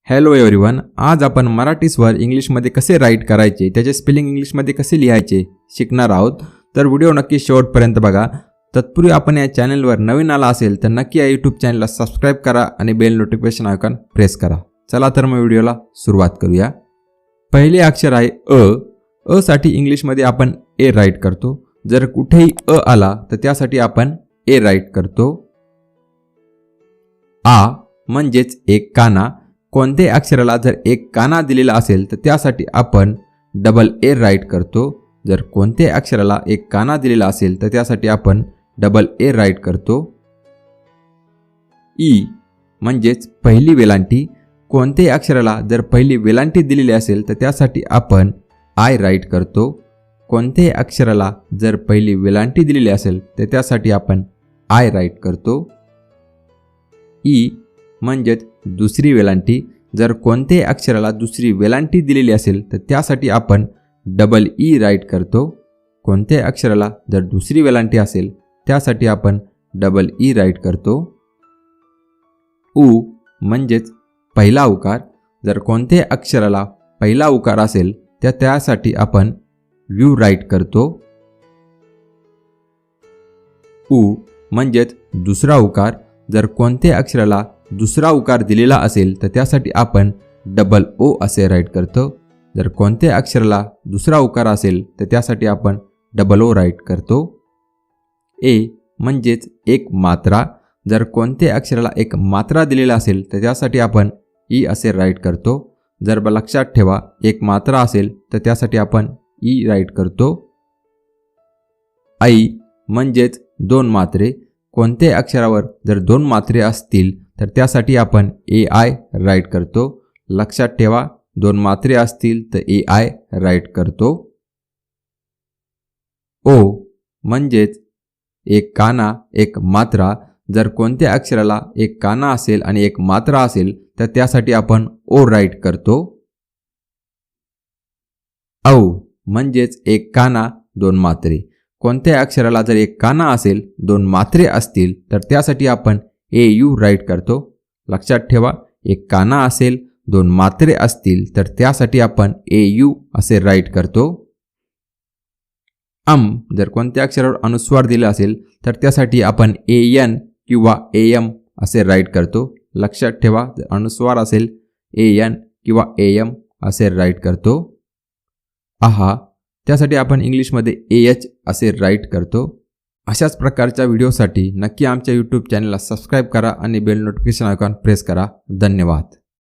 Hello everyone, आज आपण मराठी स्वर इंग्लिशमध्ये कसे राईट करायचे, त्याचे स्पेलिंग इंग्लिशमध्ये कसे लिहायचे शिकणार आहोत. तर व्हिडिओ नक्की शेवटपर्यंत बघा. तत्पूर्वी आपण या चॅनलवर नवीन आला असेल तर नक्की या यूट्यूब चॅनलला सबस्क्राईब करा आणि बेल नोटिफिकेशन आयकॉन प्रेस करा. चला तर मग व्हिडिओला सुरुवात करूया. पहिले अक्षर आहे अ. अ साठी इंग्लिशमध्ये आपण ए राईट करतो. जर कुठेही अ आला तर त्यासाठी आपण ए राईट करतो. आ म्हणजेच एक काना. कोणत्याही अक्षराला जर एक काना दिलेला असेल तर त्यासाठी आपण डबल ए राईट करतो. जर कोणत्याही अक्षराला एक काना दिलेला असेल तर त्यासाठी आपण डबल ए राईट करतो. ई म्हणजेच पहिली वेलांटी. कोणत्याही अक्षराला जर पहिली वेलांटी दिलेली असेल तर त्यासाठी आपण आय राईट करतो. कोणत्याही अक्षराला जर पहिली वेलांटी दिलेली असेल तर त्यासाठी आपण आय राईट करतो. ई म्हणजेच दुसरी वेलांटी. जर कोणत्याही अक्षराला दुसरी वेलांटी दिलेली असेल तर त्यासाठी आपण डबल ई राईट करतो. कोणत्याही अक्षराला जर दुसरी वेलांटी असेल त्यासाठी आपण डबल ई राईट करतो. उ म्हणजेच पहिला उकार. जर कोणत्याही अक्षराला पहिला उकार असेल तर त्यासाठी आपण यू राईट करतो. उ म्हणजेच दुसरा उकार. जर कोणत्याही अक्षराला दुसरा उकार दिलेला असेल तर त्यासाठी आपण डबल ओ असे राईट करतो. जर कोणत्याही अक्षराला दुसरा उकार असेल तर त्यासाठी आपण डबल ओ राईट करतो. ए म्हणजेच एक मात्रा. जर कोणत्याही अक्षराला एक मात्रा दिलेला असेल तर त्यासाठी आपण ई असे राईट करतो. जर लक्षात ठेवा एक मात्रा असेल तर त्यासाठी आपण ई राईट करतो. आई म्हणजेच दोन मात्रे. कोणत्याही अक्षरावर जर दोन मात्रे असतील तर त्यासाठी आपण ए आय राईट करतो. लक्षात ठेवा दोन मात्रे असतील तर ए आय राईट करतो. ओ म्हणजेच एक काना एक मात्रा. जर कोणत्या अक्षराला एक काना असेल आणि एक मात्रा असेल तर त्यासाठी आपण ओ राईट करतो. औ म्हणजेच एक काना दोन मात्रे. कोणत्या अक्षराला जर एक काना असेल दोन मात्रे असतील तर त्यासाठी आपण ए यू राईट करतो. लक्षात ठेवा एक काना असेल दोन मात्रे असतील तर त्यासाठी आपण ए यू असे राईट करतो. जर कोणत्या अक्षरावर अनुस्वार दिला असेल तर त्यासाठी आपण ए एन किंवा ए एम असे राईट करतो. लक्षात ठेवा जर अनुस्वार असेल ए एन किंवा ए एम असे राईट करतो. आहा त्यासाठी आपण इंग्लिशमध्ये ए एच असे राईट करतो. अशाच प्रकारच्या व्हिडिओसाठी नक्की आमच्या यूट्यूब चॅनलला सबस्क्राईब करा आणि बेल नोटिफिकेशन आयकॉन प्रेस करा. धन्यवाद.